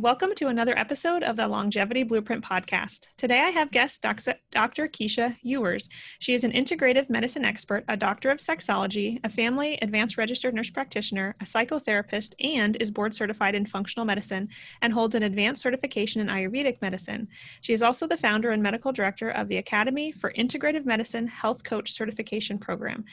Welcome to another episode of the Longevity Blueprint podcast. Today I have guest Dr. Keesha Ewers. She is an integrative medicine expert, a doctor of sexology, a family advanced registered nurse practitioner, a psychotherapist, and is board certified in functional medicine and holds an advanced certification in Ayurvedic medicine. She is also the founder and medical director of the Academy for Integrative Medicine Health Coach Certification Program.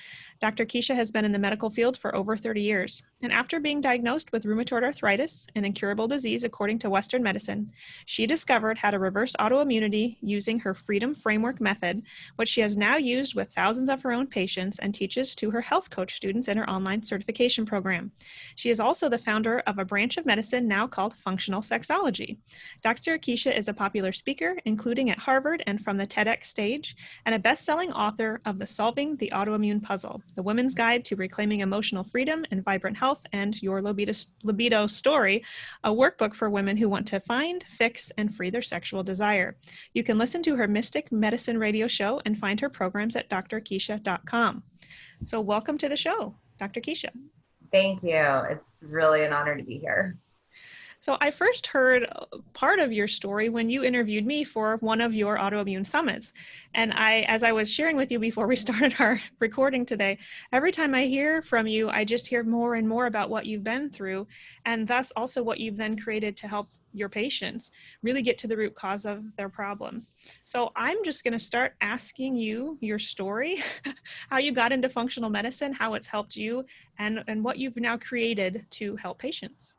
Dr. Keesha has been in the medical field for over 30 years, and after being diagnosed with rheumatoid arthritis, an incurable disease according to Western medicine, she discovered how to reverse autoimmunity using her Freedom Framework method, which she has now used with thousands of her own patients and teaches to her health coach students in her online certification program. She is also the founder of a branch of medicine now called functional sexology. Dr. Keesha is a popular speaker, including at Harvard and from the TEDx stage, and a best-selling author of the Solving the Autoimmune Puzzle, The Women's Guide to Reclaiming Emotional Freedom and Vibrant Health, and Your Libido Story, a workbook for women who want to find, fix, and free their sexual desire. You can listen to her Mystic Medicine radio show and find her programs at drkeesha.com. So welcome to the show, Dr. Keesha. Thank you. It's really an honor to be here. So I first heard part of your story when you interviewed me for one of your autoimmune summits. And as I was sharing with you before we started our recording today, every time I hear from you, I just hear more and more about what you've been through, and thus also what you've then created to help your patients really get to the root cause of their problems. So I'm just going to start asking you your story, how you got into functional medicine, how it's helped you, and what you've now created to help patients.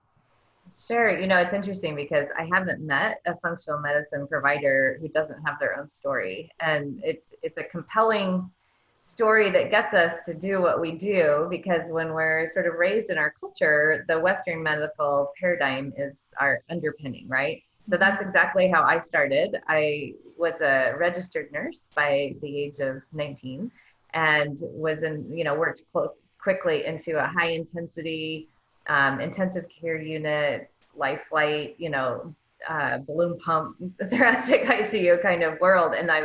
Sure. It's interesting because I haven't met a functional medicine provider who doesn't have their own story. And it's a compelling story that gets us to do what we do, because when we're sort of raised in our culture, the Western medical paradigm is our underpinning, right? So that's exactly how I started. I was a registered nurse by the age of 19 and worked quickly into a high intensity intensive care unit, life flight, balloon pump, thoracic ICU kind of world. And I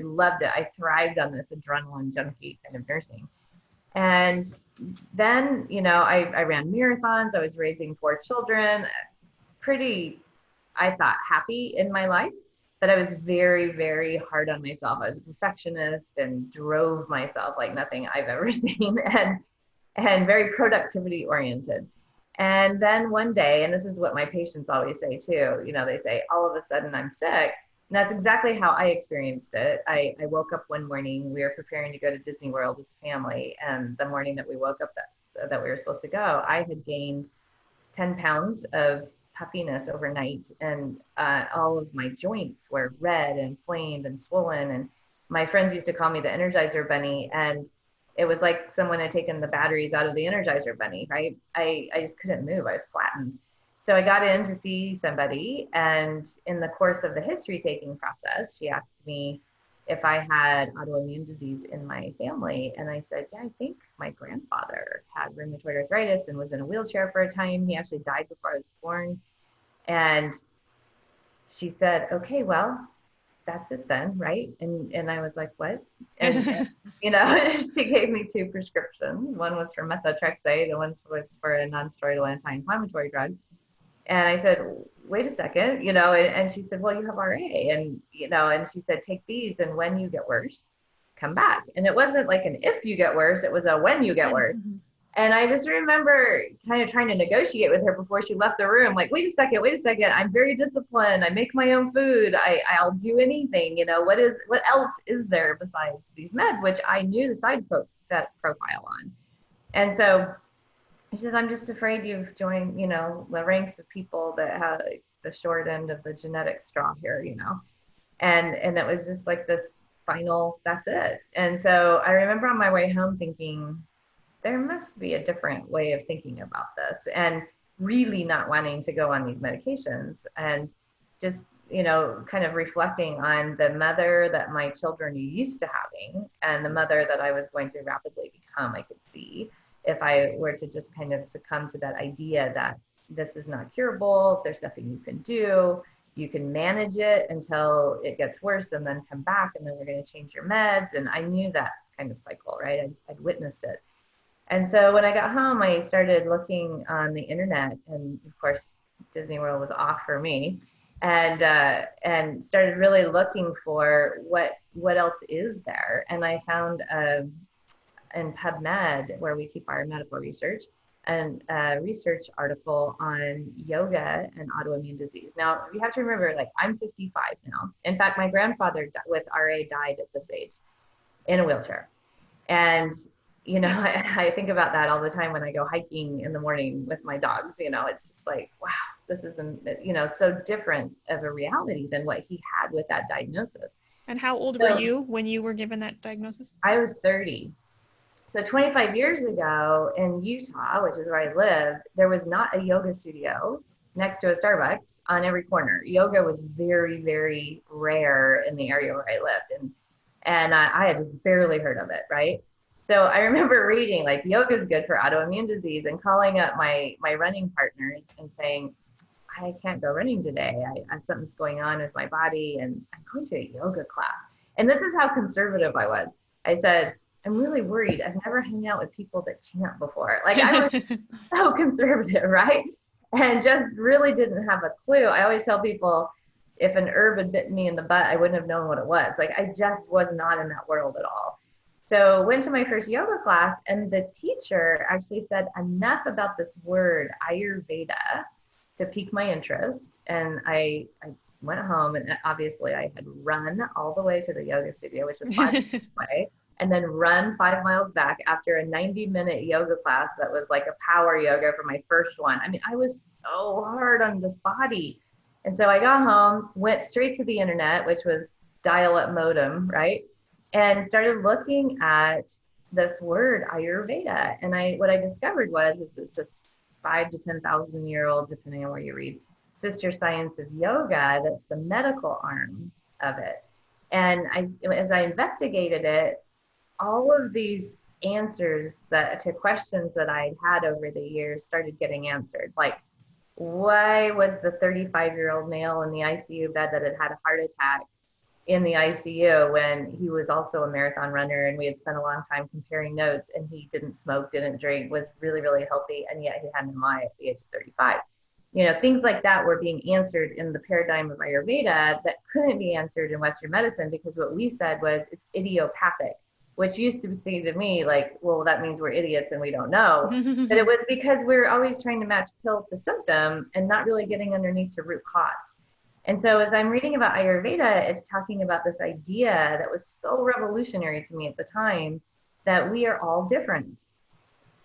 loved it. I thrived on this adrenaline junkie kind of nursing. And then, I ran marathons. I was raising 4 children, pretty, I thought, happy in my life, but I was very, very hard on myself. I was a perfectionist and drove myself like nothing I've ever seen, and very productivity oriented. And then one day, and this is what my patients always say too, they say, all of a sudden I'm sick. And that's exactly how I experienced it. I woke up one morning, we were preparing to go to Disney World as a family. And the morning that we woke up that we were supposed to go, I had gained 10 pounds of puffiness overnight. And all of my joints were red and inflamed and swollen. And my friends used to call me the Energizer Bunny. And it was like someone had taken the batteries out of the Energizer Bunny, right? I just couldn't move. I was flattened. So I got in to see somebody, and in the course of the history taking process, she asked me if I had autoimmune disease in my family. And I said, yeah, I think my grandfather had rheumatoid arthritis and was in a wheelchair for a time. He actually died before I was born. And she said, okay, well, that's it then, right? And I was like, what? And she gave me 2 prescriptions. One was for methotrexate, and one was for a non-steroidal anti-inflammatory drug. And I said, wait a second, and she said, well, you have RA, and she said, take these, and when you get worse, come back. And it wasn't like an if you get worse, it was a when you get worse. Mm-hmm. And I just remember kind of trying to negotiate with her before she left the room. Like, wait a second. I'm very disciplined. I make my own food. I'll do anything. What else is there besides these meds, which I knew the side profile on. And so she says, I'm just afraid you've joined, the ranks of people that have the short end of the genetic straw here, And it was just like this final, that's it. And so I remember on my way home thinking, there must be a different way of thinking about this, and really not wanting to go on these medications, and just, kind of reflecting on the mother that my children are used to having and the mother that I was going to rapidly become. I could see if I were to just kind of succumb to that idea that this is not curable, there's nothing you can do, you can manage it until it gets worse and then come back, and then we're going to change your meds. And I knew that kind of cycle, right? I'd witnessed it. And so when I got home, I started looking on the internet, and of course, Disney World was off for me, and started really looking for what else is there. And I found in PubMed, where we keep our medical research, and a research article on yoga and autoimmune disease. Now, you have to remember, like, I'm 55 now. In fact, my grandfather with RA died at this age in a wheelchair. And, I think about that all the time when I go hiking in the morning with my dogs. It's just like, wow, this isn't, so different of a reality than what he had with that diagnosis. And how old were you when you were given that diagnosis? I was 30. So 25 years ago in Utah, which is where I lived, there was not a yoga studio next to a Starbucks on every corner. Yoga was very, very rare in the area where I lived. And I had just barely heard of it, right? So I remember reading, like, yoga is good for autoimmune disease, and calling up my running partners and saying, I can't go running today. Something's going on with my body, and I'm going to a yoga class. And this is how conservative I was. I said, I'm really worried. I've never hung out with people that chant before. Like, I was so conservative, right? And just really didn't have a clue. I always tell people, if an herb had bitten me in the butt, I wouldn't have known what it was. Like, I just was not in that world at all. So went to my first yoga class, and the teacher actually said enough about this word Ayurveda to pique my interest. And I went home, and obviously I had run all the way to the yoga studio, which was 5 miles away, and then run 5 miles back after a 90-minute yoga class that was like a power yoga for my first one. I mean, I was so hard on this body. And so I got home, went straight to the internet, which was dial-up modem, right? And started looking at this word Ayurveda. And what I discovered was it's this 5 to 10,000 year old, depending on where you read, sister science of yoga. That's the medical arm of it. And as I investigated it, all of these answers to questions that I had over the years started getting answered. Like, why was the 35-year-old male in the ICU bed that had a heart attack in the ICU when he was also a marathon runner, and we had spent a long time comparing notes, and he didn't smoke, didn't drink, was really, really healthy, and yet he had an MI at the age of 35. Things like that were being answered in the paradigm of Ayurveda that couldn't be answered in Western medicine, because what we said was it's idiopathic, which used to seem to me like, well, that means we're idiots and we don't know. But it was because we're always trying to match pill to symptom and not really getting underneath to root cause. And so as I'm reading about Ayurveda, it's talking about this idea that was so revolutionary to me at the time, that we are all different.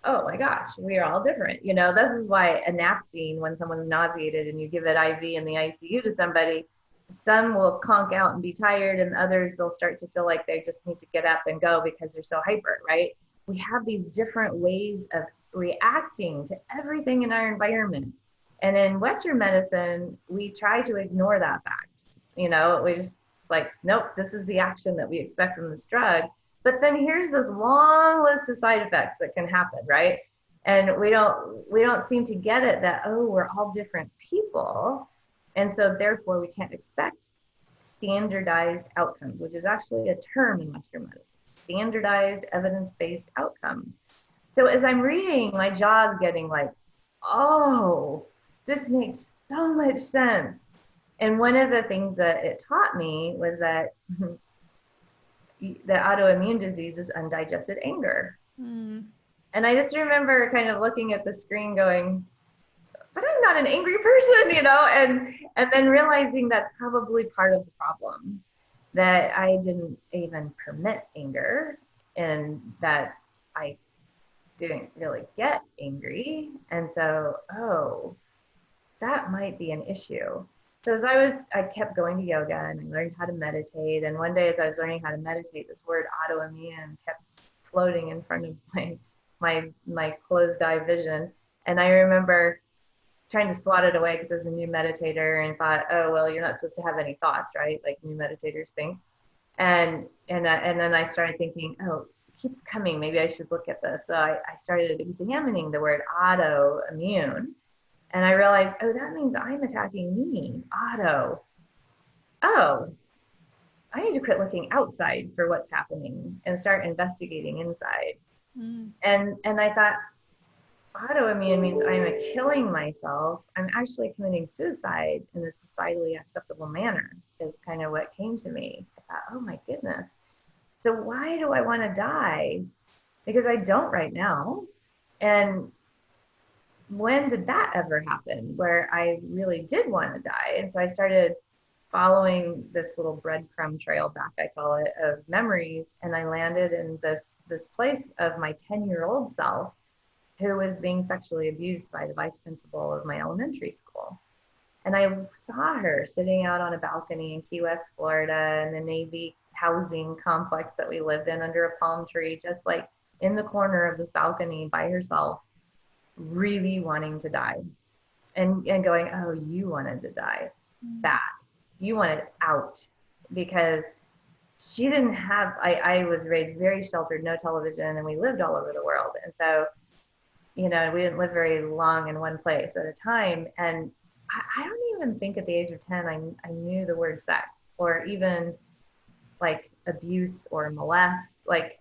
Oh my gosh, we are all different. This is why a napsine, when someone's nauseated and you give it IV in the ICU to somebody, some will conk out and be tired, and others, they'll start to feel like they just need to get up and go because they're so hyper, right? We have these different ways of reacting to everything in our environment. And in Western medicine, we try to ignore that fact. We just, it's like, nope, this is the action that we expect from this drug. But then here's this long list of side effects that can happen, right? And we don't seem to get it that, oh, we're all different people. And so therefore we can't expect standardized outcomes, which is actually a term in Western medicine, standardized evidence-based outcomes. So as I'm reading, my jaw's getting like, oh, this makes so much sense. And one of the things that it taught me was that the autoimmune disease is undigested anger. And I just remember kind of looking at the screen going, but I'm not an angry person, and then realizing that's probably part of the problem, that I didn't even permit anger, and that I didn't really get angry. And so, oh, that might be an issue. So I kept going to yoga, and I learned how to meditate. And one day as I was learning how to meditate, this word autoimmune kept floating in front of my closed eye vision. And I remember trying to swat it away because I was a new meditator, and thought, oh, well, you're not supposed to have any thoughts, right? Like new meditators think. And then I started thinking, oh, it keeps coming. Maybe I should look at this. So I started examining the word autoimmune, and I realized, oh, that means I'm attacking me. Auto. Oh, I need to quit looking outside for what's happening and start investigating inside. And I thought, autoimmune means I'm killing myself. I'm actually committing suicide in a societally acceptable manner, is kind of what came to me. I thought, oh my goodness. So why do I want to die? Because I don't right now. And when did that ever happen where I really did want to die? And so I started following this little breadcrumb trail back, I call it, of memories. And I landed in this place of my 10-year-old self who was being sexually abused by the vice principal of my elementary school. And I saw her sitting out on a balcony in Key West, Florida, in the Navy housing complex that we lived in under a palm tree, just like in the corner of this balcony by herself, really wanting to die. And going, oh, you wanted to die bad. You wanted out because she didn't have, I was raised very sheltered, no television, and we lived all over the world. And so, we didn't live very long in one place at a time. And I don't even think at the age of 10, I knew the word sex or even like abuse or molest. Like,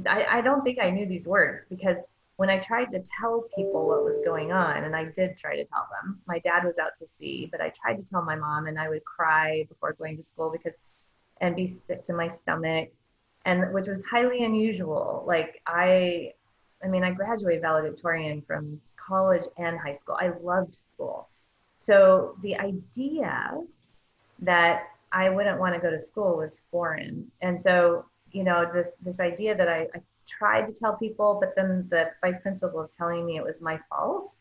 I don't think I knew these words because when I tried to tell people what was going on, and I did try to tell them, my dad was out to sea, but I tried to tell my mom, and I would cry before going to school and be sick to my stomach, and which was highly unusual. Like I graduated valedictorian from college and high school. I loved school. So the idea that I wouldn't want to go to school was foreign. And so, this idea that I tried to tell people, but then the vice principal was telling me it was my fault.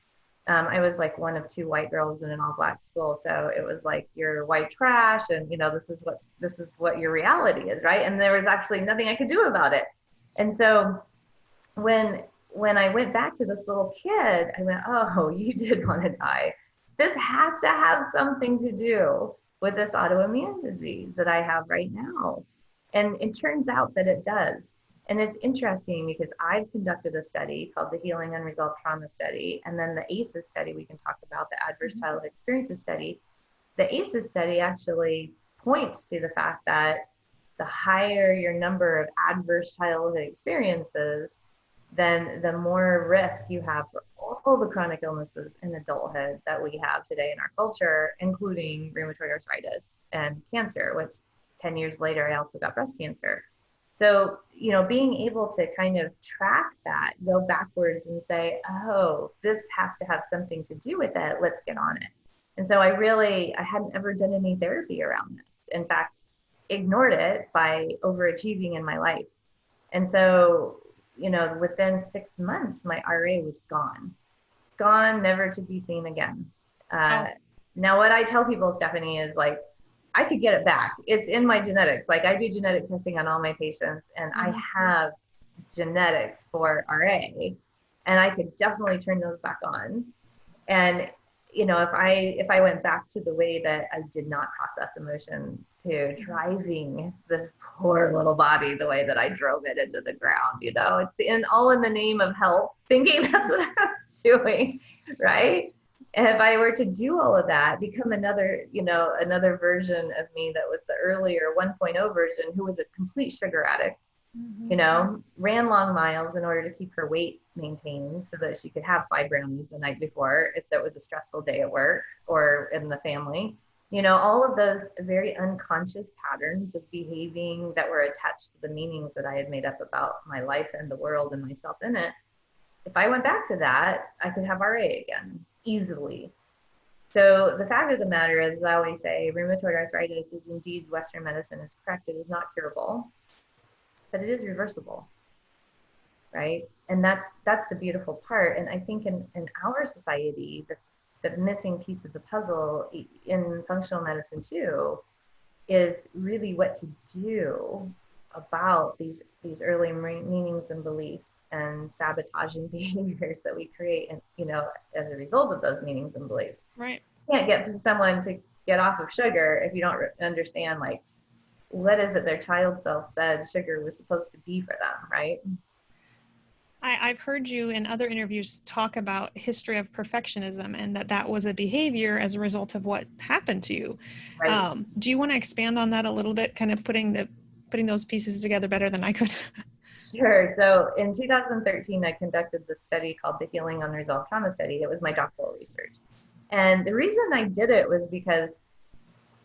I was like one of two white girls in an all black school. So it was like, you're white trash. And this is what your reality is. Right. And there was actually nothing I could do about it. And so when I went back to this little kid, I went, oh, you did want to die. This has to have something to do with this autoimmune disease that I have right now. And it turns out that it does. And it's interesting because I've conducted a study called the Healing Unresolved Trauma Study, and then the ACEs study we can talk about, the Adverse Childhood Experiences Study. The ACEs study actually points to the fact that the higher your number of adverse childhood experiences, then the more risk you have for all the chronic illnesses in adulthood that we have today in our culture, including rheumatoid arthritis and cancer, which 10 years later, I also got breast cancer. So, being able to kind of track that, go backwards and say, oh, this has to have something to do with it. Let's get on it. And so I hadn't ever done any therapy around this. In fact, ignored it by overachieving in my life. And so, within 6 months, my RA was gone, never to be seen again. Now, what I tell people, Stephanie, is like, I could get it back. It's in my genetics. Like I do genetic testing on all my patients, and I have genetics for RA, and I could definitely turn those back on. And if I went back to the way that I did not process emotions, to driving this poor little body the way that I drove it into the ground, it's all in the name of health, thinking that's what I was doing, right? And if I were to do all of that, become another version of me that was the earlier 1.0 version, who was a complete sugar addict, ran long miles in order to keep her weight maintained so that she could have 5 brownies the night before if there was a stressful day at work or in the family. All of those very unconscious patterns of behaving that were attached to the meanings that I had made up about my life and the world and myself in it. If I went back to that, I could have RA again, easily. So the fact of the matter is, as I always say, rheumatoid arthritis is indeed, Western medicine is correct. It is not curable, but it is reversible, right? And that's the beautiful part. And I think in our society, the missing piece of the puzzle in functional medicine too is really what to do about these early meanings and beliefs and sabotaging behaviors that we create, and as a result of those meanings and beliefs. Right. You can't get someone to get off of sugar if you don't understand, like, what is it their child self said sugar was supposed to be for them, right? I've heard you in other interviews talk about history of perfectionism, and that was a behavior as a result of what happened to you. Right. Do you want to expand on that a little bit, kind of putting those pieces together better than I could? Sure. So in 2013, I conducted this study called the Healing Unresolved Trauma Study. It was my doctoral research. And the reason I did it was because,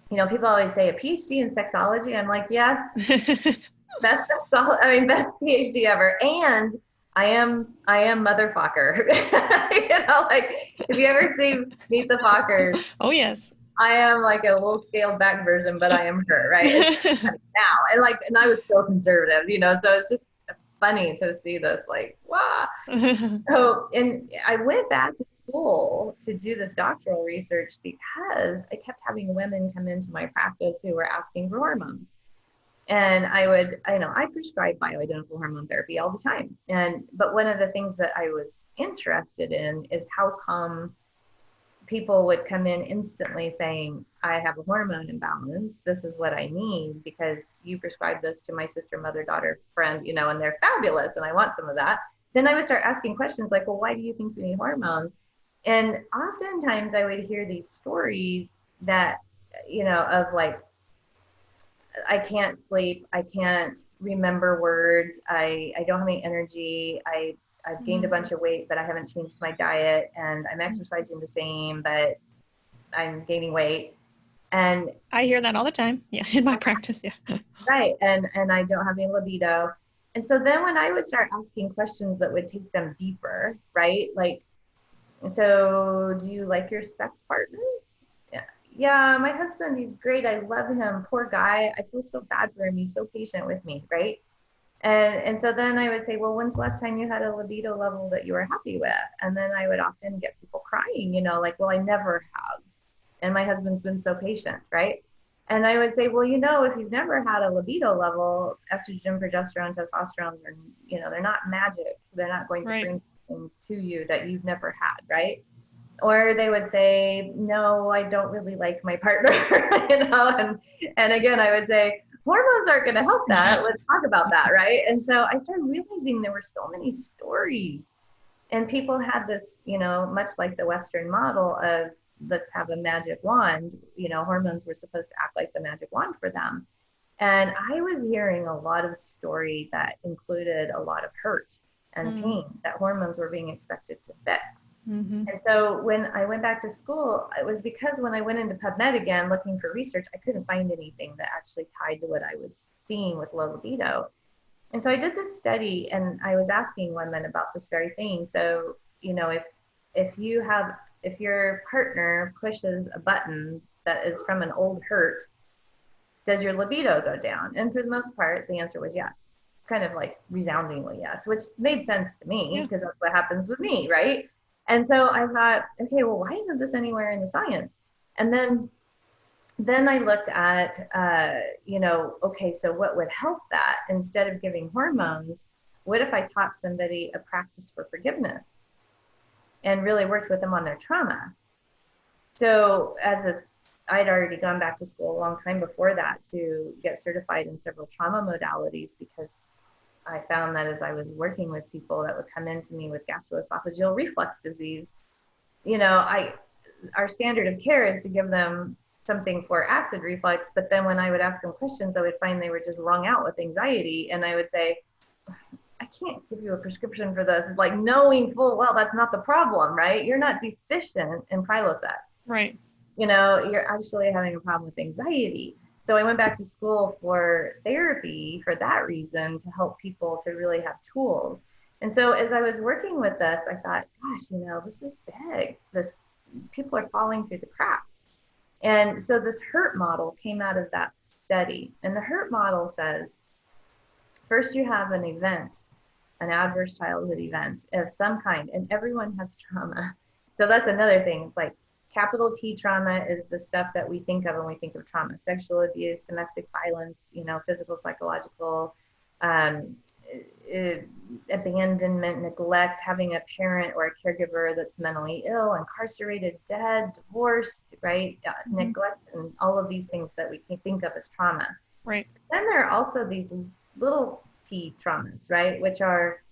people always say a PhD in sexology. I'm like, yes, best PhD ever. And I am motherfucker. Like if you ever see Meet the Fockers, Oh, yes. I am like a little scaled back version, but I am her, right? It's funny now. And I was so conservative, so it's just funny to see this like, wow. So, and I went back to school to do this doctoral research because I kept having women come into my practice who were asking for hormones. And I prescribe bioidentical hormone therapy all the time. But one of the things that I was interested in is how come people would come in instantly saying, I have a hormone imbalance. This is what I need because you prescribed this to my sister, mother, daughter, friend, and they're fabulous and I want some of that. Then I would start asking questions like, well, why do you think you need hormones? And oftentimes I would hear these stories that, of like, I can't sleep. I can't remember words. I don't have any energy. I've gained a bunch of weight, but I haven't changed my diet, and I'm exercising the same, but I'm gaining weight. And I hear that all the time. Yeah, in my practice. Yeah. right. And I don't have any libido. And so then when I would start asking questions that would take them deeper, right? Like, so do you like your sex partner? Yeah, my husband, he's great. I love him. Poor guy. I feel so bad for him. He's so patient with me, right? And so then I would say, well, when's the last time you had a libido level that you were happy with? And then I would often get people crying, like, well, I never have. And my husband's been so patient, right? And I would say, well, if you've never had a libido level, estrogen, progesterone, testosterone, they're not magic. They're not going to bring something to you that you've never had, right? Or they would say, no, I don't really like my partner, and again, I would say, hormones aren't going to help that. Let's talk about that, right? And so I started realizing there were so many stories, and people had this, much like the Western model of let's have a magic wand. Hormones were supposed to act like the magic wand for them. And I was hearing a lot of story that included a lot of hurt and pain that hormones were being expected to fix. And so when I went back to school, it was because when I went into PubMed again looking for research, I couldn't find anything that actually tied to what I was seeing with low libido. And so I did this study and I was asking women about this very thing. So, if your partner pushes a button that is from an old hurt, does your libido go down? And for the most part, the answer was yes. It's kind of like resoundingly yes, which made sense to me because that's what happens with me, right? And so I thought, okay, well, why isn't this anywhere in the science? And then I looked at, okay, so what would help that? Instead of giving hormones, what if I taught somebody a practice for forgiveness and really worked with them on their trauma? So I'd already gone back to school a long time before that to get certified in several trauma modalities because I found that as I was working with people that would come into me with gastroesophageal reflux disease, our standard of care is to give them something for acid reflux. But then when I would ask them questions, I would find they were just wrung out with anxiety. And I would say, I can't give you a prescription for this. Like knowing full well, that's not the problem, right? You're not deficient in Prilosec. Right. You're actually having a problem with anxiety. So I went back to school for therapy for that reason, to help people to really have tools. And so as I was working with this, I thought, gosh, this is big. People are falling through the cracks. And so this hurt model came out of that study. And the hurt model says, first you have an event, an adverse childhood event of some kind, and everyone has trauma. So that's another thing. It's like, capital T trauma is the stuff that we think of when we think of trauma: sexual abuse, domestic violence, physical, psychological, abandonment, neglect, having a parent or a caregiver that's mentally ill, incarcerated, dead, divorced, right? Neglect, and all of these things that we can think of as trauma. Right. Then there are also these little T traumas, right? Which are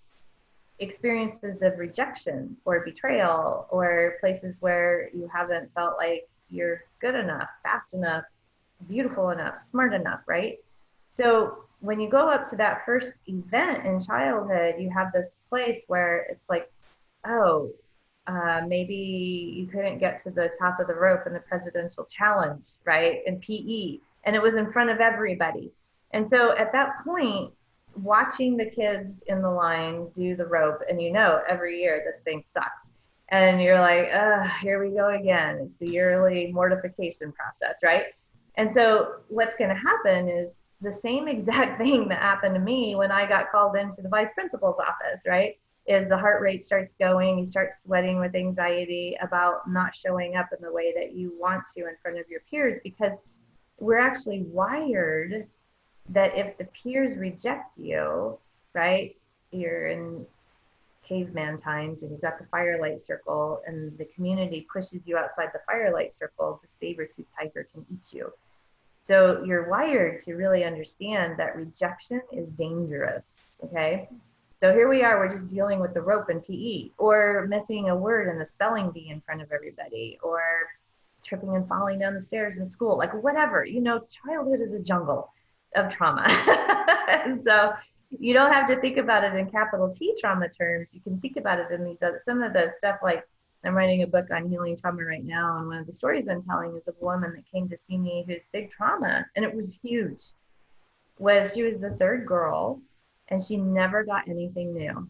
experiences of rejection or betrayal, or places where you haven't felt like you're good enough, fast enough, beautiful enough, smart enough, right? So when you go up to that first event in childhood, you have this place where it's like, oh, maybe you couldn't get to the top of the rope in the presidential challenge, right? In PE. And it was in front of everybody. And so at that point, watching the kids in the line do the rope, and every year this thing sucks. And you're like, here we go again. It's the yearly mortification process, right? And so what's going to happen is the same exact thing that happened to me when I got called into the vice principal's office, right? Is the heart rate starts going, you start sweating with anxiety about not showing up in the way that you want to in front of your peers, because we're actually wired that if the peers reject you, right, you're in caveman times and you've got the firelight circle and the community pushes you outside the firelight circle, the saber-toothed tiger can eat you. So you're wired to really understand that rejection is dangerous, okay? So here we are, we're just dealing with the rope in PE, or missing a word in the spelling bee in front of everybody, or tripping and falling down the stairs in school, like whatever. Childhood is a jungle of trauma. And so you don't have to think about it in capital T trauma terms. You can think about it in these other, some of the stuff, like I'm writing a book on healing trauma right now. And one of the stories I'm telling is of a woman that came to see me who's big trauma, and it was huge. She was the third girl, and she never got anything new.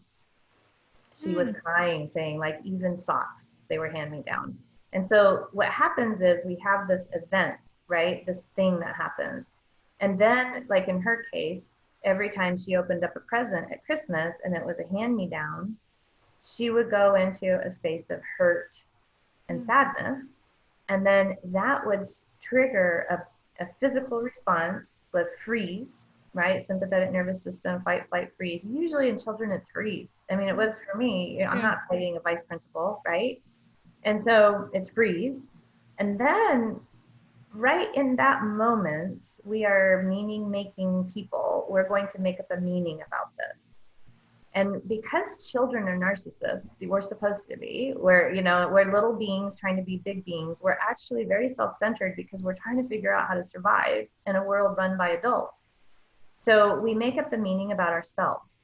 She was crying, saying, like, even socks, they were hand me down. And so what happens is we have this event, right? This thing that happens. And then, like in her case, every time she opened up a present at Christmas and it was a hand me down, she would go into a space of hurt and sadness. And then that would trigger a physical response, the freeze, right? Sympathetic nervous system, fight, flight, freeze. Usually in children, it's freeze. I mean, it was for me. I'm not fighting a vice principal, right? And so it's freeze. And then right in that moment, we are meaning making people. We're going to make up a meaning about this. And because children are narcissists, we're supposed to be, we're little beings trying to be big beings. We're actually very self-centered because we're trying to figure out how to survive in a world run by adults. So we make up the meaning about ourselves.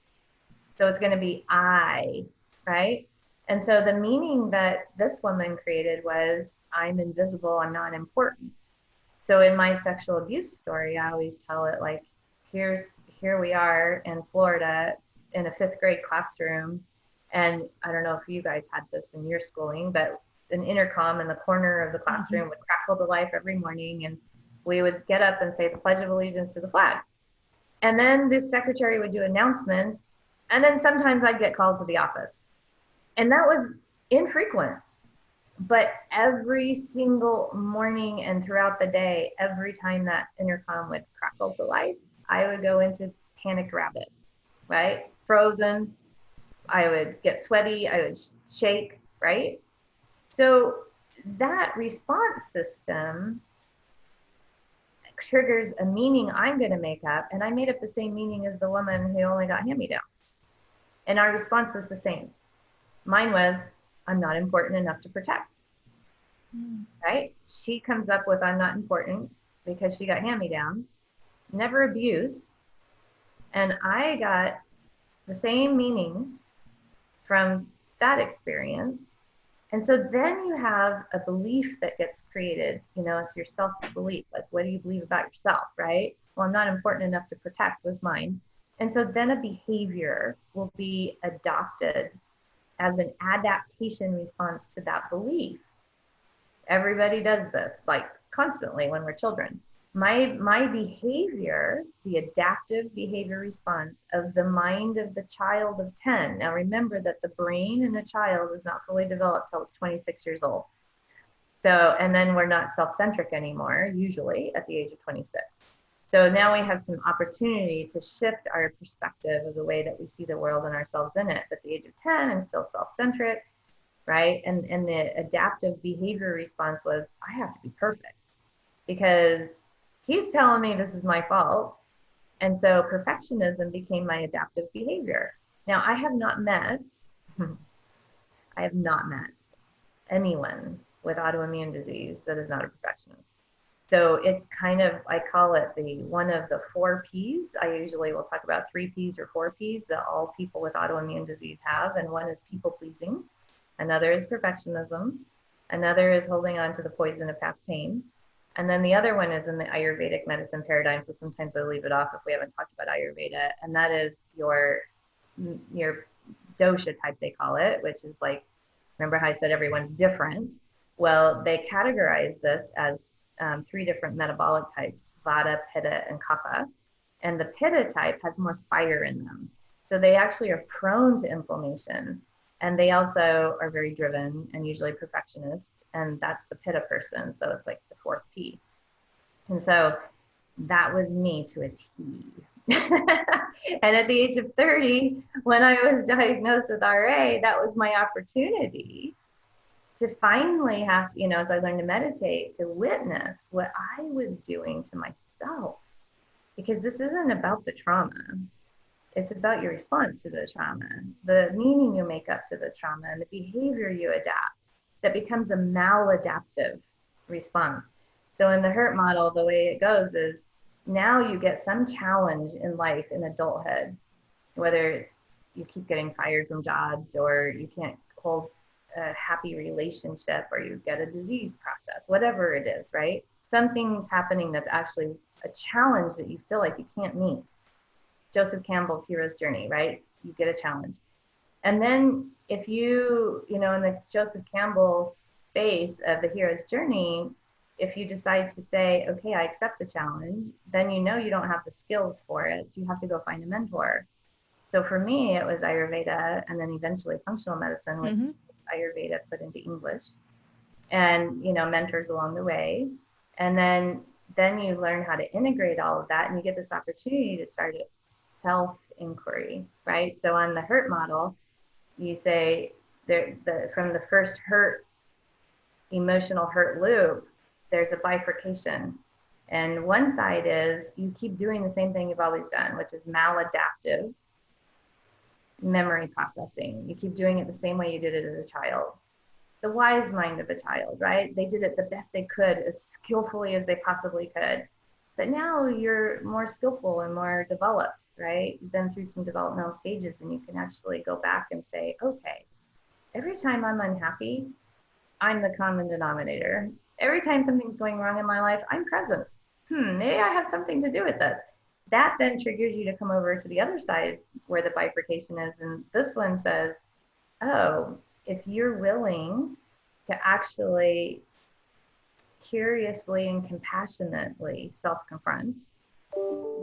So it's going to be I, right? And so the meaning that this woman created was, I'm invisible, I'm not important. So in my sexual abuse story, I always tell it like, here we are in Florida in a 5th grade classroom. And I don't know if you guys had this in your schooling, but an intercom in the corner of the classroom would crackle to life every morning. And we would get up and say the Pledge of Allegiance to the flag. And then the secretary would do announcements. And then sometimes I'd get called to the office. And that was infrequent. But every single morning and throughout the day, every time that intercom would crackle to life, I would go into panicked rabbit, right? Frozen. I would get sweaty. I would shake, right? So that response system triggers a meaning I'm going to make up. And I made up the same meaning as the woman who only got hand-me-downs. And our response was the same. Mine was, I'm not important enough to protect, right? She comes up with, I'm not important because she got hand-me-downs, never abuse. And I got the same meaning from that experience. And so then you have a belief that gets created, it's your self-belief. Like, what do you believe about yourself, right? Well, I'm not important enough to protect was mine. And so then a behavior will be adopted as an adaptation response to that belief. Everybody does this, like constantly when we're children. My behavior, the adaptive behavior response of the mind of the child of 10. Now remember that the brain in a child is not fully developed till it's 26 years old. So, and then we're not self-centric anymore, usually at the age of 26. So now we have some opportunity to shift our perspective of the way that we see the world and ourselves in it. But at the age of 10, I'm still self-centric, right? And the adaptive behavior response was, I have to be perfect because he's telling me this is my fault. And so perfectionism became my adaptive behavior. Now I have not met anyone with autoimmune disease that is not a perfectionist. So it's kind of, I call it the one of the 4 Ps. I usually will talk about 3 Ps or 4 Ps that all people with autoimmune disease have. And one is people pleasing. Another is perfectionism. Another is holding on to the poison of past pain. And then the other one is in the Ayurvedic medicine paradigm. So sometimes I leave it off if we haven't talked about Ayurveda. And that is your dosha type, they call it, which is like, remember how I said everyone's different? Well, they categorize this as 3 different metabolic types, vata, pitta, and kapha. And the pitta type has more fire in them. So they actually are prone to inflammation. And they also are very driven and usually perfectionist. And that's the pitta person. So it's like the 4th P. And so that was me to a T. And at the age of 30, when I was diagnosed with RA, that was my opportunity to finally have, as I learned to meditate, to witness what I was doing to myself. Because this isn't about the trauma. It's about your response to the trauma, the meaning you make up to the trauma, and the behavior you adapt that becomes a maladaptive response. So in the hurt model, the way it goes is now you get some challenge in life in adulthood, whether it's you keep getting fired from jobs, or you can't hold a happy relationship, or you get a disease process, whatever it is, right? Something's happening that's actually a challenge that you feel like you can't meet. Joseph Campbell's hero's journey, right? You get a challenge. And then if you, in the Joseph Campbell space of the hero's journey, if you decide to say, okay, I accept the challenge, then you don't have the skills for it. So you have to go find a mentor. So for me, it was Ayurveda, and then eventually functional medicine, which Ayurveda put into English, and, mentors along the way. And then you learn how to integrate all of that, and you get this opportunity to start a self-inquiry, right? So on the hurt model, you say from the first emotional hurt loop, there's a bifurcation. And one side is you keep doing the same thing you've always done, which is maladaptive memory processing. You keep doing it the same way you did it as a child. The wise mind of a child, right? They did it the best they could, as skillfully as they possibly could. But now you're more skillful and more developed, right? You've been through some developmental stages, and you can actually go back and say, okay, every time I'm unhappy, I'm the common denominator. Every time something's going wrong in my life, I'm present. Maybe I have something to do with this. That then triggers you to come over to the other side where the bifurcation is. And this one says, oh, if you're willing to actually curiously and compassionately self-confront,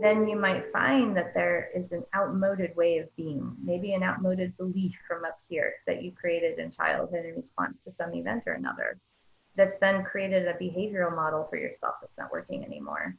then you might find that there is an outmoded way of being, maybe an outmoded belief from up here that you created in childhood in response to some event or another, that's then created a behavioral model for yourself that's not working anymore.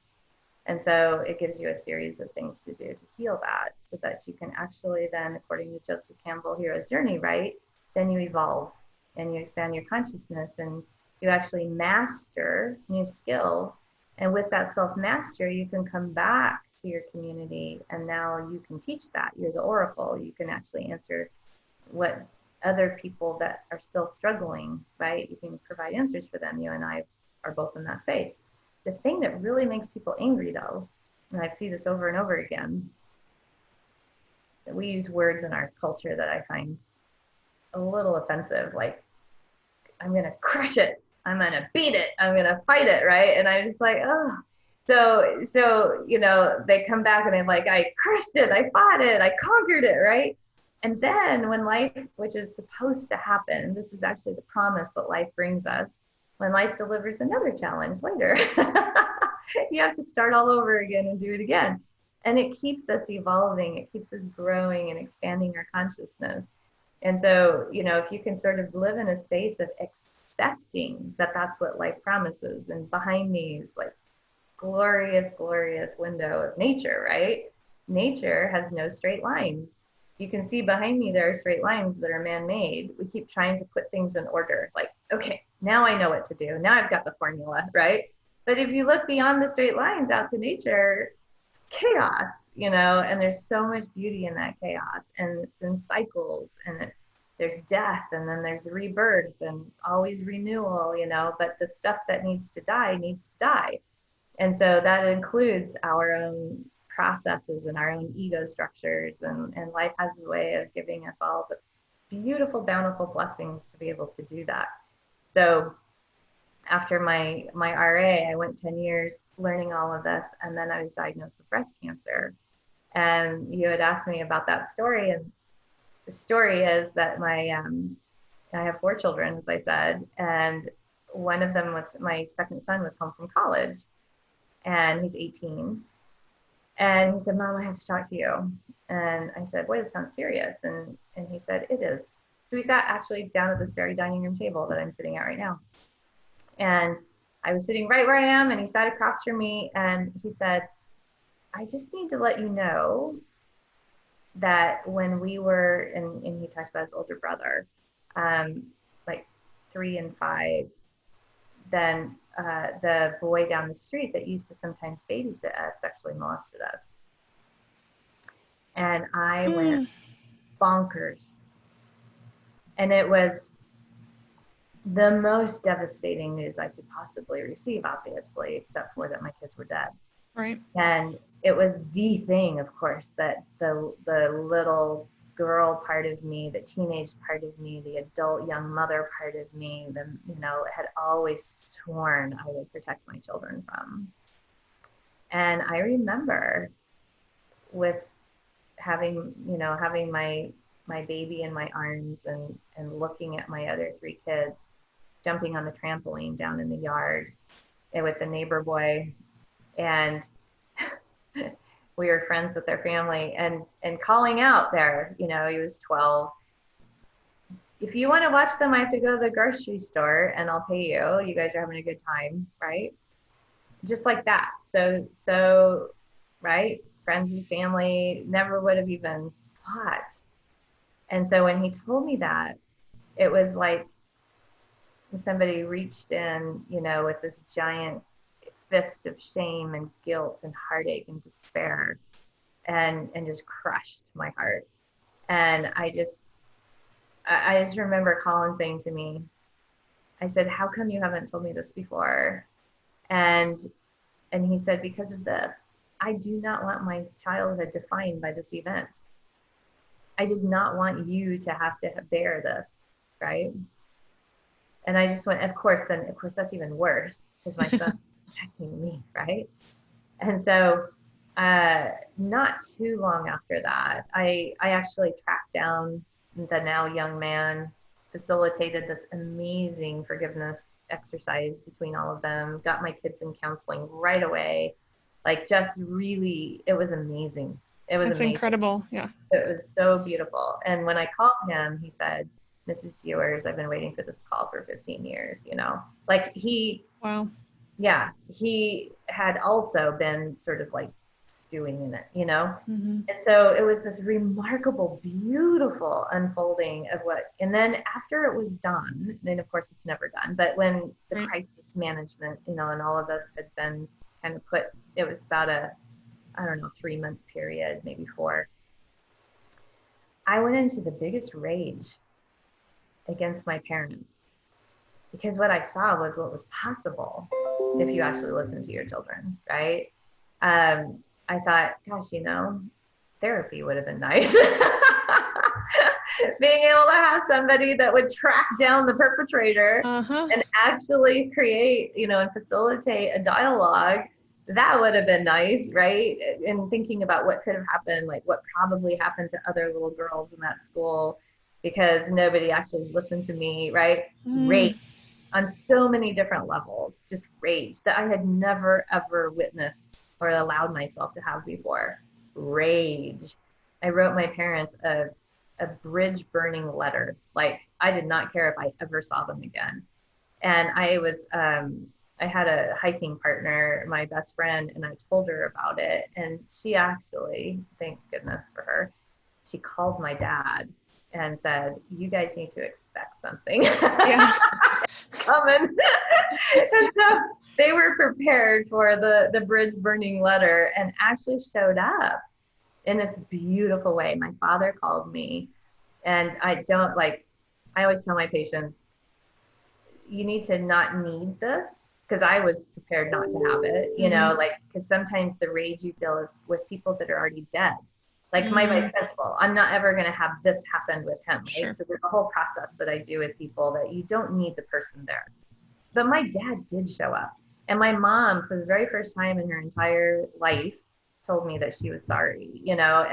And so it gives you a series of things to do to heal that, so that you can actually then, according to Joseph Campbell, Hero's Journey, right? Then you evolve and you expand your consciousness, and you actually master new skills. And with that self-mastery, you can come back to your community, and now you can teach that. You're the oracle. You can actually answer what other people that are still struggling, right? You can provide answers for them. You and I are both in that space. The thing that really makes people angry, though, and I see this over and over again, that we use words in our culture that I find a little offensive, like, I'm going to crush it. I'm going to beat it. I'm going to fight it, right? And I'm just like, oh. So, they come back and they're like, I crushed it. I fought it. I conquered it, right? And then when life, which is supposed to happen, this is actually the promise that life brings us, when life delivers another challenge later, you have to start all over again and do it again. And it keeps us evolving. It keeps us growing and expanding our consciousness. And so, if you can sort of live in a space of accepting that that's what life promises, and behind me is like glorious, glorious window of nature, right? Nature has no straight lines. You can see behind me, there are straight lines that are man-made. We keep trying to put things in order. Like, okay, now I know what to do. Now I've got the formula, right? But if you look beyond the straight lines out to nature, it's chaos, and there's so much beauty in that chaos, and it's in cycles, and there's death, and then there's rebirth, and it's always renewal, but the stuff that needs to die needs to die. And so that includes our own processes and our own ego structures. And life has a way of giving us all the beautiful, bountiful blessings to be able to do that. So after my RA, I went 10 years learning all of this. And then I was diagnosed with breast cancer. And you had asked me about that story. And the story is that I have 4 children, as I said. And one of them was my second son was home from college, and he's 18. And he said, Mom, I have to talk to you. And I said, boy, this sounds serious. And he said, it is. So we sat actually down at this very dining room table that I'm sitting at right now. And I was sitting right where I am, and he sat across from me, and he said, I just need to let you know that when we were, and he talked about his older brother, like 3 and 5, then the boy down the street that used to sometimes babysit us sexually molested us. And I went bonkers. And it was the most devastating news I could possibly receive, obviously, except for that my kids were dead. Right. And it was the thing, of course, that the little girl part of me, the teenage part of me, the adult young mother part of me, had always sworn I would protect my children from. And I remember with having my baby in my arms and looking at my other 3 kids jumping on the trampoline down in the yard with the neighbor boy, and we were friends with their family, and calling out there, he was 12. If you want to watch them, I have to go to the grocery store and I'll pay you. You guys are having a good time, right? Just like that. So, right? Friends and family never would have even thought. And so when he told me that, it was like somebody reached in, with this giant fist of shame and guilt and heartache and despair, and just crushed my heart. And I just remember Colin saying to me, I said, how come you haven't told me this before? And he said, because of this. I do not want my childhood defined by this event. I did not want you to have to bear this, right? And I just went, of course, that's even worse, because my son's protecting me, right? And so not too long after that, I actually tracked down the now young man, facilitated this amazing forgiveness exercise between all of them, got my kids in counseling right away. Like, just really, it was amazing. It was amazing. Incredible. Yeah. It was so beautiful. And when I called him, he said, Mrs. Ewers, I've been waiting for this call for 15 years, like Wow. Yeah, he had also been sort of like stewing in it, Mm-hmm. And so it was this remarkable, beautiful unfolding of and then after it was done, and of course it's never done, but when the Right. crisis management, and all of us had been kind of it was about a, 3-month period, maybe 4. I went into the biggest rage against my parents, because what I saw was what was possible if you actually listen to your children, right? I thought, gosh, therapy would have been nice. Being able to have somebody that would track down the perpetrator and actually create, and facilitate a dialogue, that would have been nice, right? And thinking about what could have happened, like what probably happened to other little girls in that school, because nobody actually listened to me, right? Rage on so many different levels, just rage that I had never, ever witnessed or allowed myself to have before. Rage. I wrote my parents a bridge burning letter. Like, I did not care if I ever saw them again. And I had a hiking partner, my best friend, and I told her about it. And she actually, thank goodness for her, she called my dad and said, you guys need to expect something. Yeah. Coming. And so they were prepared for the bridge burning letter, and actually showed up in this beautiful way. My father called me, and I always tell my patients, you need to not need this because I was prepared not to have it, you know, like, because sometimes the rage you feel is with people that are already dead. Like my vice principal, I'm not ever going to have this happen with him, right? Sure. So there's a whole process that I do with people that you don't need the person there. But my dad did show up. And my mom, for the very first time in her entire life, told me that she was sorry, you know,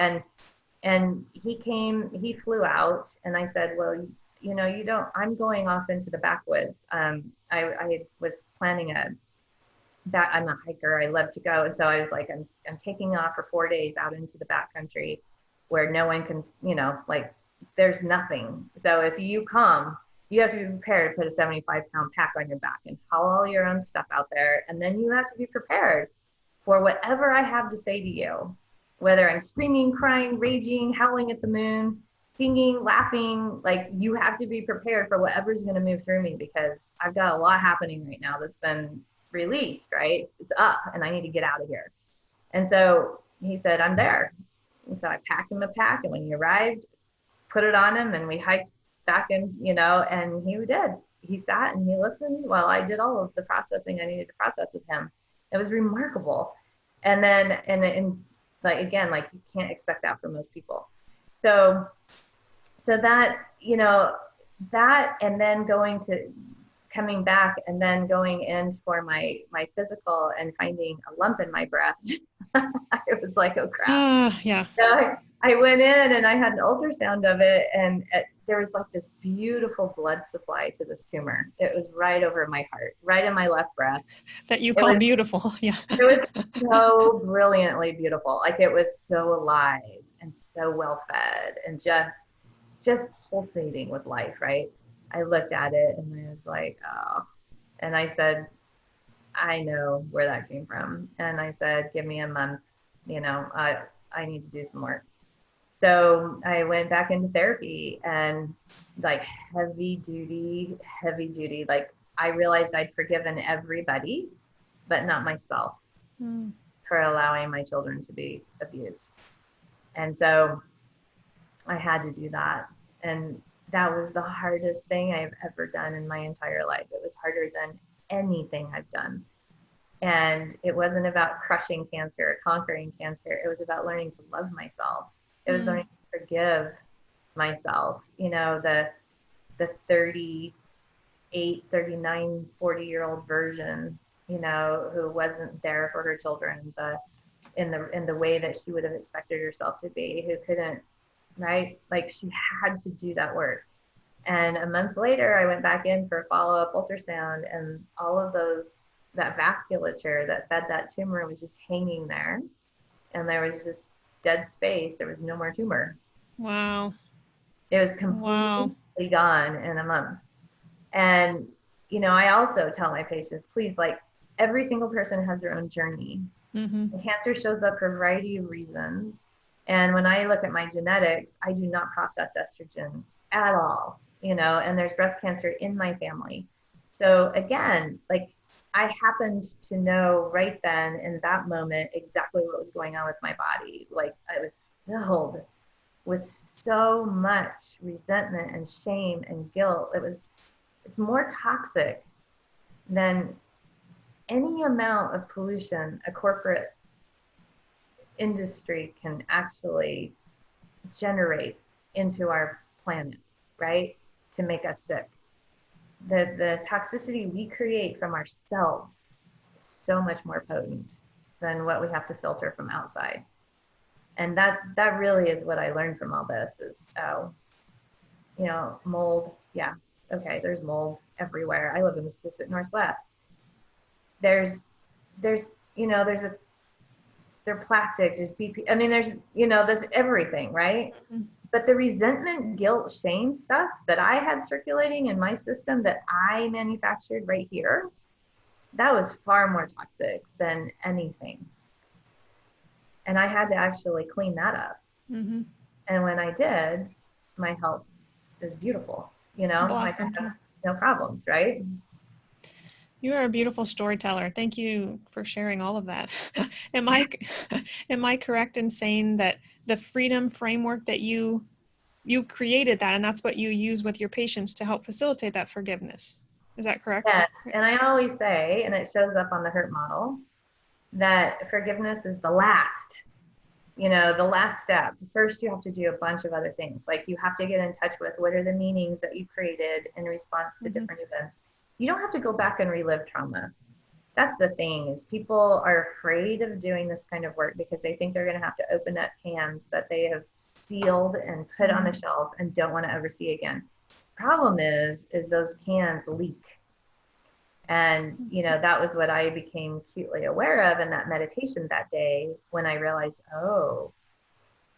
and he flew out, and I said, well, you know, you don't, I'm going off into the backwoods. I was planning I'm a hiker. I love to go. And so I was like, I'm taking off for 4 days out into the backcountry where no one can, you know, like there's nothing. So if you come, you have to be prepared to put a 75-pound pack on your back and haul all your own stuff out there. And then you have to be prepared for whatever I have to say to you, whether I'm screaming, crying, raging, howling at the moon, singing, laughing, like you have to be prepared for whatever's going to move through me, because I've got a lot happening right now that's been released, right? It's up and I need to get out of here. And so he said, I'm there. And so I packed him a pack, and when he arrived, put it on him, and we hiked back in, you know, and he did. He sat and he listened while I did all of the processing I needed to process with him. It was remarkable. And then, and like, again, like you can't expect that from most people. So that, you know, that, and then coming back and then going in for my physical and finding a lump in my breast. I was like, oh crap. Yeah. So I went in and I had an ultrasound of it, and there was like this beautiful blood supply to this tumor. It was right over my heart, right in my left breast. That you call beautiful. Yeah. It was so brilliantly beautiful. Like it was so alive and so well fed and just pulsating with life, right? I looked at it and I was like, oh, and I said, I know where that came from. And I said, give me a month, you know, I need to do some work. So I went back into therapy, and like heavy duty, like I realized I'd forgiven everybody, but not myself for allowing my children to be abused. And so I had to do that. And that was the hardest thing I've ever done in my entire life. It was harder than anything I've done. And it wasn't about crushing cancer or conquering cancer. It was about learning to love myself. It was learning to forgive myself. You know, the 38, 39, 40-year-old version, you know, who wasn't there for her children in the way that she would have expected herself to be, who couldn't, right? Like she had to do that work. And a month later, I went back in for a follow-up ultrasound, and all of that vasculature that fed that tumor was just hanging there. And there was just dead space. There was no more tumor. Wow. It was completely gone in a month. And, you know, I also tell my patients, please, like every single person has their own journey. Cancer shows up for a variety of reasons. And when I look at my genetics, I do not process estrogen at all, you know, and there's breast cancer in my family. So again, like I happened to know right then in that moment exactly what was going on with my body. Like I was filled with so much resentment and shame and guilt. It's more toxic than any amount of pollution a corporate industry can actually generate into our planet, right? To make us sick. The toxicity we create from ourselves is so much more potent than what we have to filter from outside. And that really is what I learned from all this is, you know, mold. Yeah. Okay. There's mold everywhere. I live in the Pacific Northwest. There's, you know, there are plastics, there's BP. I mean, there's, you know, there's everything, right? But the resentment, guilt, shame stuff that I had circulating in my system that I manufactured right here, that was far more toxic than anything. And I had to actually clean that up. And when I did, my health is beautiful, you know, like I have no problems, right? You are a beautiful storyteller. Thank you for sharing all of that. Am I correct in saying that the freedom framework that you've created that, and that's what you use with your patients to help facilitate that forgiveness? Is that correct? Yes. And I always say, and it shows up on the hurt model, that forgiveness is the last, the last step. First, you have to do a bunch of other things. Like you have to get in touch with what are the meanings that you created in response to different events. You don't have to go back and relive trauma. That's the thing, is people are afraid of doing this kind of work because they think they're going to have to open up cans that they have sealed and put on the shelf and don't want to ever see again. Problem is those cans leak. And, that was what I became acutely aware of in that meditation that day, when I realized, oh,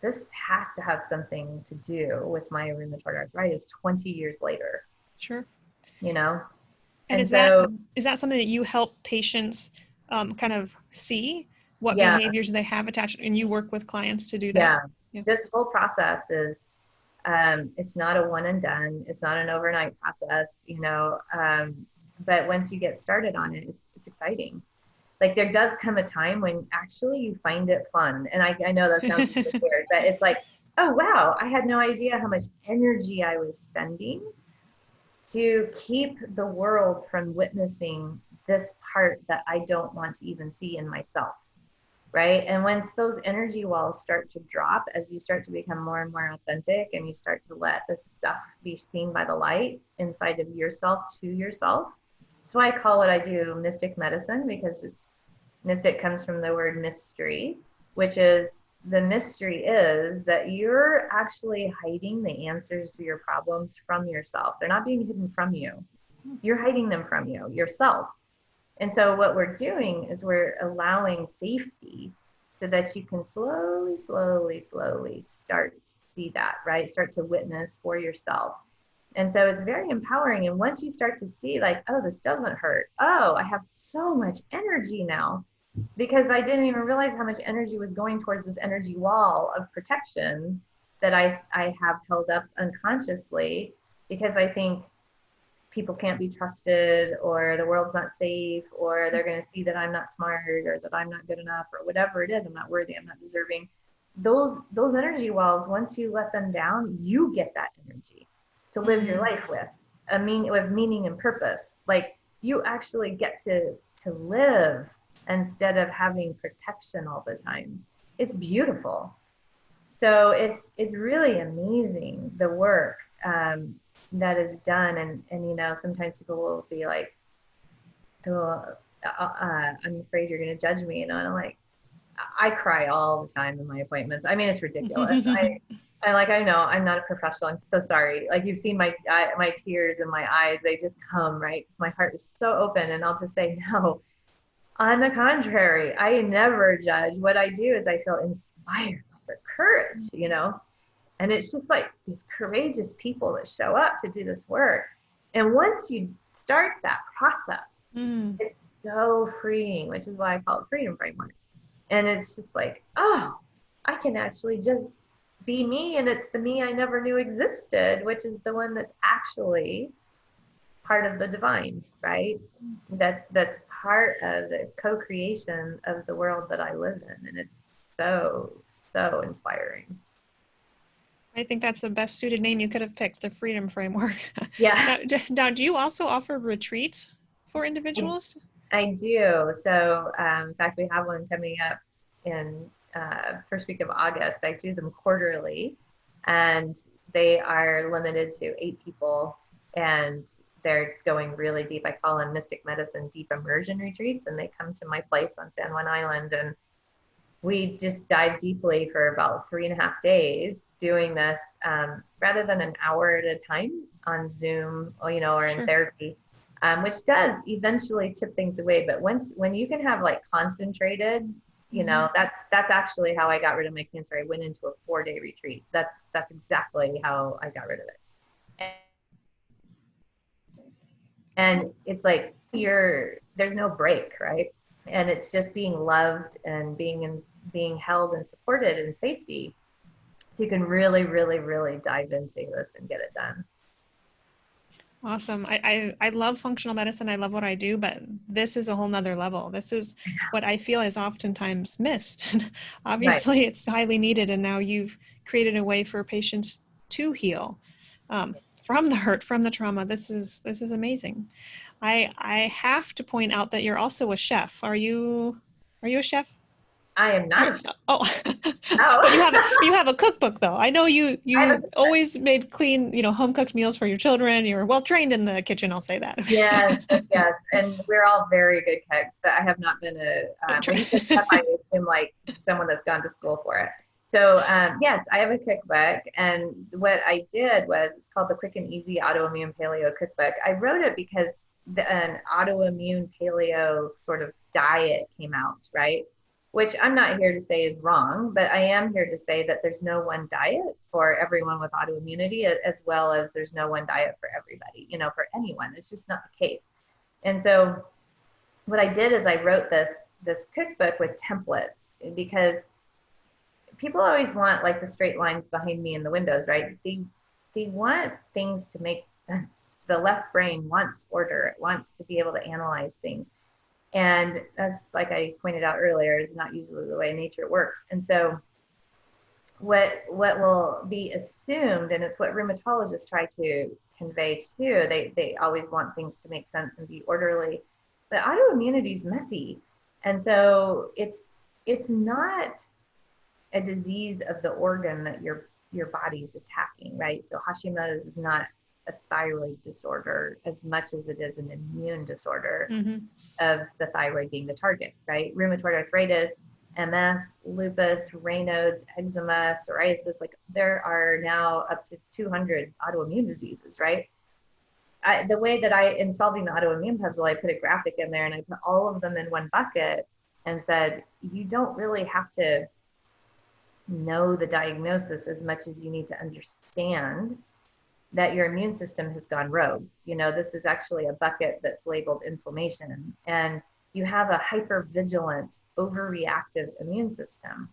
this has to have something to do with my rheumatoid arthritis 20 years later. Sure. And is so, that something that you help patients kind of see what yeah, behaviors they have attached, and you work with clients to do that? Yeah. This whole process is, it's not a one and done. It's not an overnight process, but once you get started on it, it's exciting. Like there does come a time when actually you find it fun. And I know that sounds really weird, but it's like, oh, wow, I had no idea how much energy I was spending to keep the world from witnessing this part that I don't want to even see in myself. Right. And once those energy walls start to drop, as you start to become more and more authentic and you start to let this stuff be seen by the light inside of yourself to yourself. That's why I call what I do mystic medicine, because mystic comes from the word mystery, which is, the mystery is that you're actually hiding the answers to your problems from yourself. They're not being hidden from you. You're hiding them from yourself. And so what we're doing is we're allowing safety so that you can slowly start to see that, right? Start to witness for yourself. And so it's very empowering. And once you start to see like, oh, this doesn't hurt. Oh, I have so much energy now, because I didn't even realize how much energy was going towards this energy wall of protection that I have held up unconsciously, because I think people can't be trusted, or the world's not safe, or they're going to see that I'm not smart, or that I'm not good enough, or whatever it is. I'm not worthy. I'm not deserving. Those energy walls, once you let them down, you get that energy to live your life with with meaning and purpose. Like you actually get to live instead of having protection all the time. It's beautiful. So it's really amazing, the work that is done. And sometimes people will be like, oh, I'm afraid you're going to judge me, and I'm like, I cry all the time in my appointments. I mean, it's ridiculous. I know I'm not a professional. I'm so sorry. Like you've seen my tears in my eyes, they just come, right? Because my heart is so open, and I'll just say, no, on the contrary, I never judge. What I do is I feel inspired for courage, and it's just like these courageous people that show up to do this work. And once you start that process, it's so freeing, which is why I call it Freedom Framework. And it's just like, oh, I can actually just be me. And it's the me I never knew existed, which is the one that's actually part of the divine, right? That's part of the co-creation of the world that I live in. And it's so inspiring. I think that's the best suited name you could have picked, the Freedom Framework. Yeah. Now, do you also offer retreats for individuals? I do. So, in fact, we have one coming up in first week of August. I do them quarterly, and they are limited to 8 people, and they're going really deep. I call them Mystic Medicine Deep Immersion Retreats, and they come to my place on San Juan Island, and we just dive deeply for about 3.5 days doing this, rather than an hour at a time on Zoom, or in therapy, which does eventually chip things away. But when you can have like concentrated, that's actually how I got rid of my cancer. I went into a 4-day retreat. That's exactly how I got rid of it. And it's like there's no break, right? And it's just being loved and being held and supported in safety. So you can really, really, really dive into this and get it done. Awesome. I love functional medicine. I love what I do, but this is a whole nother level. This is what I feel is oftentimes missed. Obviously, right. It's highly needed. And now you've created a way for patients to heal from the hurt, from the trauma. This is amazing. I have to point out that you're also a chef. Are you a chef? I am not a chef. Oh, No. but you have a cookbook though. I know you I have a always made clean, home cooked meals for your children. You're well trained in the kitchen. I'll say that. Yes, yes, and we're all very good cooks, but I have not been when you say chef, I assume like someone that's gone to school for it. So yes, I have a cookbook, and what I did was, it's called the Quick and Easy Autoimmune Paleo Cookbook. I wrote it because an autoimmune paleo sort of diet came out, right? Which I'm not here to say is wrong, but I am here to say that there's no one diet for everyone with autoimmunity, as well as there's no one diet for everybody, for anyone. It's just not the case. And so what I did is I wrote this cookbook with templates, because people always want like the straight lines behind me in the windows, right? They want things to make sense. The left brain wants order. It wants to be able to analyze things. And that's, like I pointed out earlier, is not usually the way nature works. And so what will be assumed, and it's what rheumatologists try to convey too, they always want things to make sense and be orderly, but autoimmunity is messy. And so it's not a disease of the organ that your body's attacking, right? So Hashimoto's is not a thyroid disorder as much as it is an immune disorder of the thyroid being the target, right? Rheumatoid arthritis, MS, lupus, Raynaud's, eczema, psoriasis, like there are now up to 200 autoimmune diseases, right? The way that in solving the autoimmune puzzle, I put a graphic in there and I put all of them in one bucket and said, you don't really have to know the diagnosis as much as you need to understand that your immune system has gone rogue. This is actually a bucket that's labeled inflammation, and you have a hypervigilant, overreactive immune system.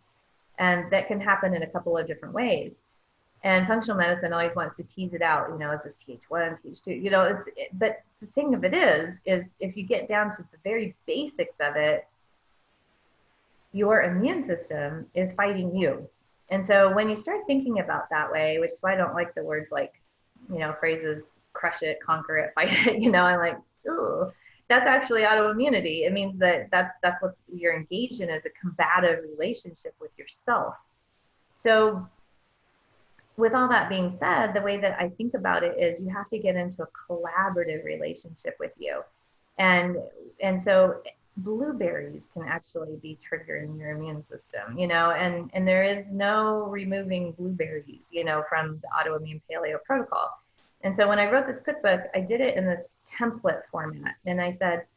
And that can happen in a couple of different ways. And functional medicine always wants to tease it out, is this Th1, Th2, but the thing of it is if you get down to the very basics of it, your immune system is fighting you. And so when you start thinking about that way, which is why I don't like the words like, phrases, crush it, conquer it, fight it, I'm like, ooh, that's actually autoimmunity. It means that's what you're engaged in, is a combative relationship with yourself. So with all that being said, the way that I think about it is you have to get into a collaborative relationship with you. And so blueberries can actually be triggering your immune system, and there is no removing blueberries, from the autoimmune paleo protocol. And so when I wrote this cookbook, I did it in this template format. And I said,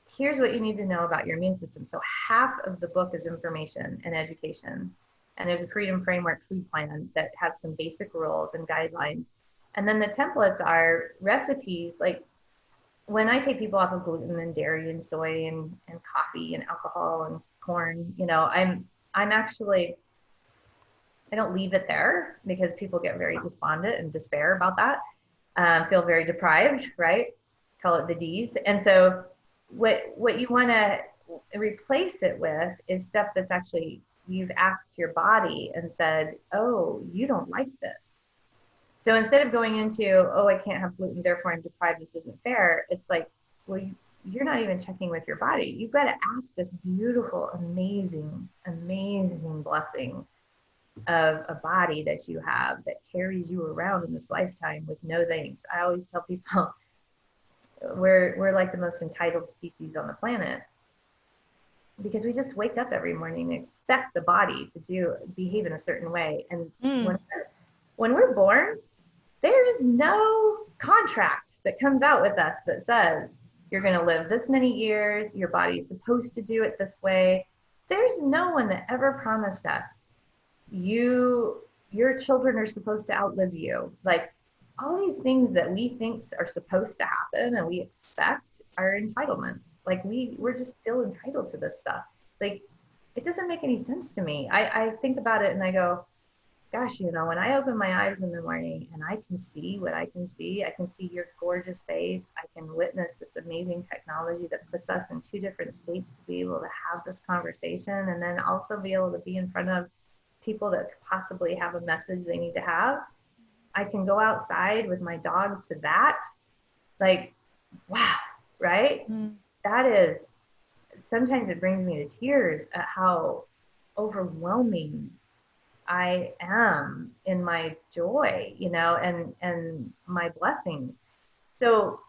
here's what you need to know about your immune system. So half of the book is information and education. And there's a Freedom Framework food plan that has some basic rules and guidelines. And then the templates are recipes. Like when I take people off of gluten and dairy and soy and coffee and alcohol and corn, I'm actually, I don't leave it there, because people get very despondent and despair about that. Feel very deprived, right? Call it the D's. And so what you want to replace it with is stuff that's actually, you've asked your body and said, oh, you don't like this. So instead of going into, oh, I can't have gluten, therefore I'm deprived, this isn't fair, it's like, well, you're not even checking with your body. You've got to ask this beautiful, amazing, amazing blessing of a body that you have that carries you around in this lifetime with no thanks. I always tell people we're like the most entitled species on the planet, because we just wake up every morning and expect the body to behave in a certain way. And when we're born, there is no contract that comes out with us that says you're going to live this many years, your body's supposed to do it this way. There's no one that ever promised us your children are supposed to outlive you. Like all these things that we think are supposed to happen and we expect are entitlements. Like we're just still entitled to this stuff. Like it doesn't make any sense to me. I think about it and I go, gosh, when I open my eyes in the morning and I can see what I can see your gorgeous face. I can witness this amazing technology that puts us in two different states to be able to have this conversation, and then also be able to be in front of people that could possibly have a message they need to have. I can go outside with my dogs to that, like, wow, right? That is, sometimes it brings me to tears at how overwhelming I am in my joy, and my blessings. So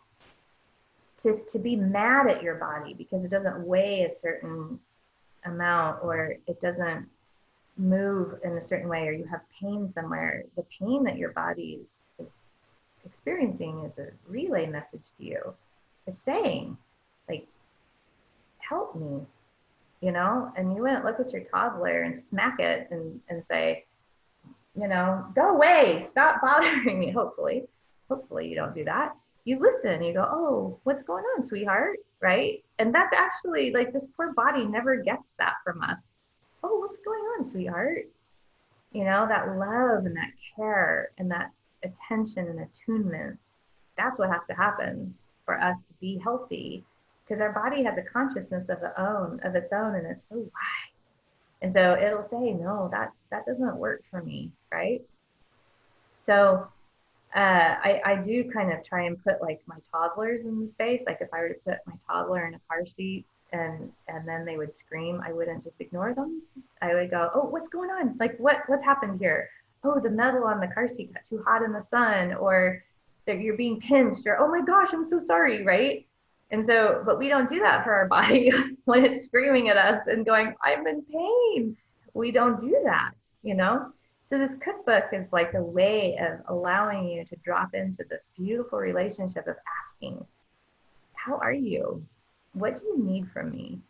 to be mad at your body because it doesn't weigh a certain amount, or it doesn't move in a certain way, or you have pain somewhere, the pain that your body is experiencing is a relay message to you. It's saying, like, help me, and you wouldn't look at your toddler and smack it and say, go away, stop bothering me. Hopefully you don't do that. You listen, you go, oh, what's going on, sweetheart? Right? And that's actually, like, this poor body never gets that from us. Oh, what's going on, sweetheart? That love and that care and that attention and attunement, that's what has to happen for us to be healthy, because our body has a consciousness of its own, and it's so wise. And so it'll say, no, that doesn't work for me, right? So I do kind of try and put, like, my toddlers in the space. Like, if I were to put my toddler in a car seat and then they would scream, I wouldn't just ignore them. I would go, oh, what's going on? Like, what's happened here? Oh, the metal on the car seat got too hot in the sun, or that you're being pinched, or, oh my gosh, I'm so sorry, right? And so, but we don't do that for our body when it's screaming at us and going, I'm in pain. We don't do that, So this cookbook is like a way of allowing you to drop into this beautiful relationship of asking, how are you? What do you need from me?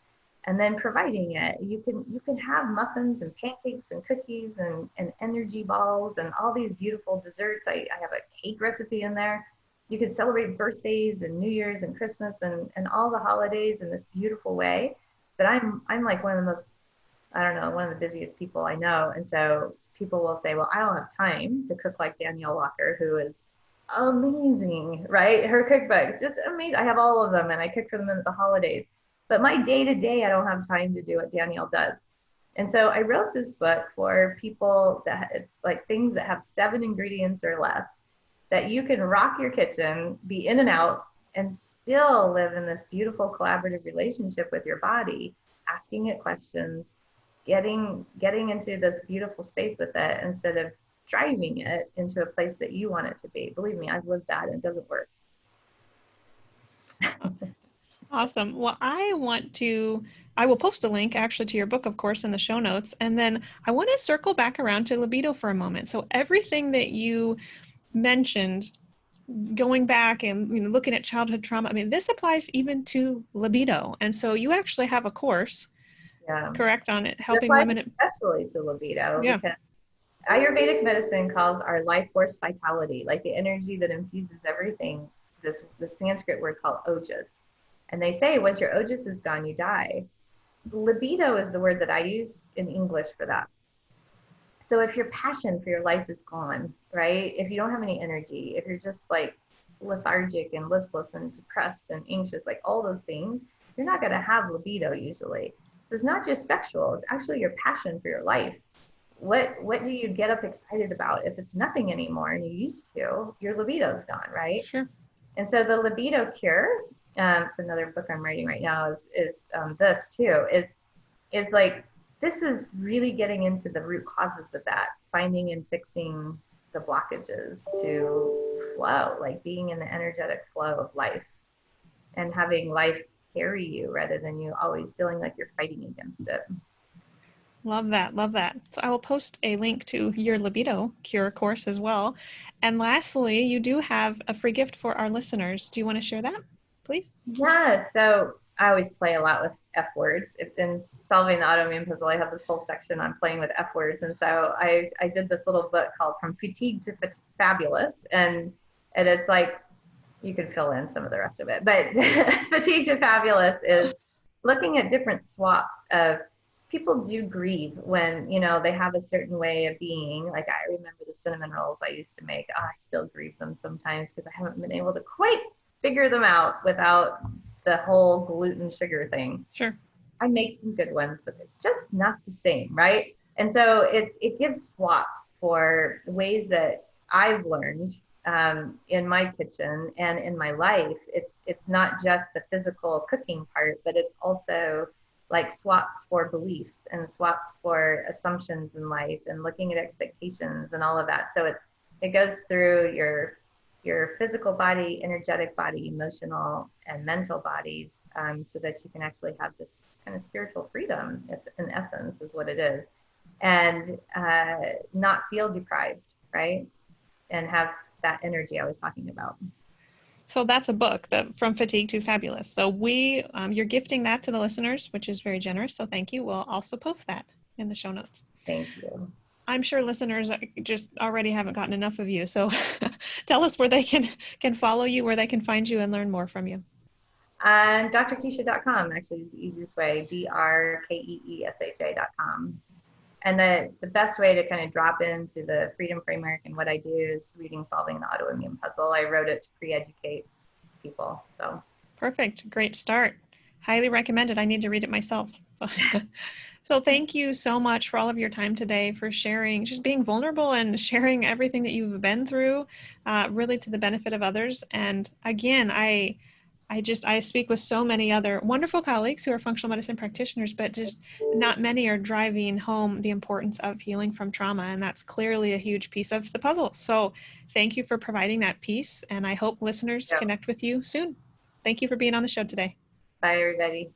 And then providing it. You can have muffins and pancakes and cookies and energy balls and all these beautiful desserts. I have a cake recipe in there. You can celebrate birthdays and New Year's and Christmas and all the holidays in this beautiful way. But I'm like one of the busiest people I know. And so people will say, well, I don't have time to cook like Danielle Walker, who is amazing, right? Her cookbook's just amazing. I have all of them and I cook for them at the holidays. But my day to day, I don't have time to do what Danielle does. And so I wrote this book for people that it's like things that have 7 ingredients or less, that you can rock your kitchen, be in and out, and still live in this beautiful collaborative relationship with your body, asking it questions, getting into this beautiful space with it instead of driving it into a place that you want it to be. Believe me, I've lived that and it doesn't work. Awesome. Well, I will post a link actually to your book, of course, in the show notes. And then I want to circle back around to libido for a moment. So everything that you mentioned, going back and looking at childhood trauma, I mean, this applies even to libido. And so you actually have a course, correct, on it, helping women. Especially to libido, yeah. Because Ayurvedic medicine calls our life force vitality, like the energy that infuses everything, the Sanskrit word called ojas. And they say, once your ojas is gone, you die. Libido is the word that I use in English for that. So if your passion for your life is gone, right? If you don't have any energy, if you're just like lethargic and listless and depressed and anxious, like all those things, you're not going to have libido usually. So it's not just sexual, it's actually your passion for your life. What do you get up excited about? If it's nothing anymore and you used to, your libido's gone, right? Sure. And so the libido cure, it's another book I'm writing right now, is this too, is like, this is really getting into the root causes of that, finding and fixing the blockages to flow, like being in the energetic flow of life and having life carry you rather than you always feeling like you're fighting against it. Love that. Love that. So I will post a link to your libido cure course as well. And lastly, you do have a free gift for our listeners. Do you want to share that, please? Yeah. So I always play a lot with F words. In solving the autoimmune puzzle, I have this whole section on playing with F words. And so I did this little book called From Fatigue to Fabulous. And it's like, you can fill in some of the rest of it. But Fatigue to Fabulous is looking at different swaps of, people do grieve when, they have a certain way of being. Like, I remember the cinnamon rolls I used to make. I still grieve them sometimes because I haven't been able to quite figure them out without the whole gluten sugar thing. Sure. I make some good ones, but they're just not the same, right? And so it gives swaps for ways that I've learned in my kitchen and in my life, it's not just the physical cooking part, but it's also like swaps for beliefs and swaps for assumptions in life and looking at expectations and all of that. So it goes through your physical body, energetic body, emotional and mental bodies, so that you can actually have this kind of spiritual freedom. It's, in essence, is what it is, and not feel deprived, right? And have that energy I was talking about. So that's a book, From Fatigue to Fabulous. So you're gifting that to the listeners, which is very generous. So thank you. We'll also post that in the show notes. Thank you. I'm sure listeners just already haven't gotten enough of you. So tell us where they can follow you, where they can find you and learn more from you. And drkeesha.com actually is the easiest way, drkeesha.com. And the best way to kind of drop into the Freedom Framework and what I do is reading Solving the Autoimmune Puzzle. I wrote it to pre-educate people. So perfect. Great start. Highly recommended. I need to read it myself. So thank you so much for all of your time today, for sharing, just being vulnerable and sharing everything that you've been through, really to the benefit of others. And again, I speak with so many other wonderful colleagues who are functional medicine practitioners, but just not many are driving home the importance of healing from trauma. And that's clearly a huge piece of the puzzle. So thank you for providing that piece. And I hope listeners connect with you soon. Thank you for being on the show today. bye, everybody.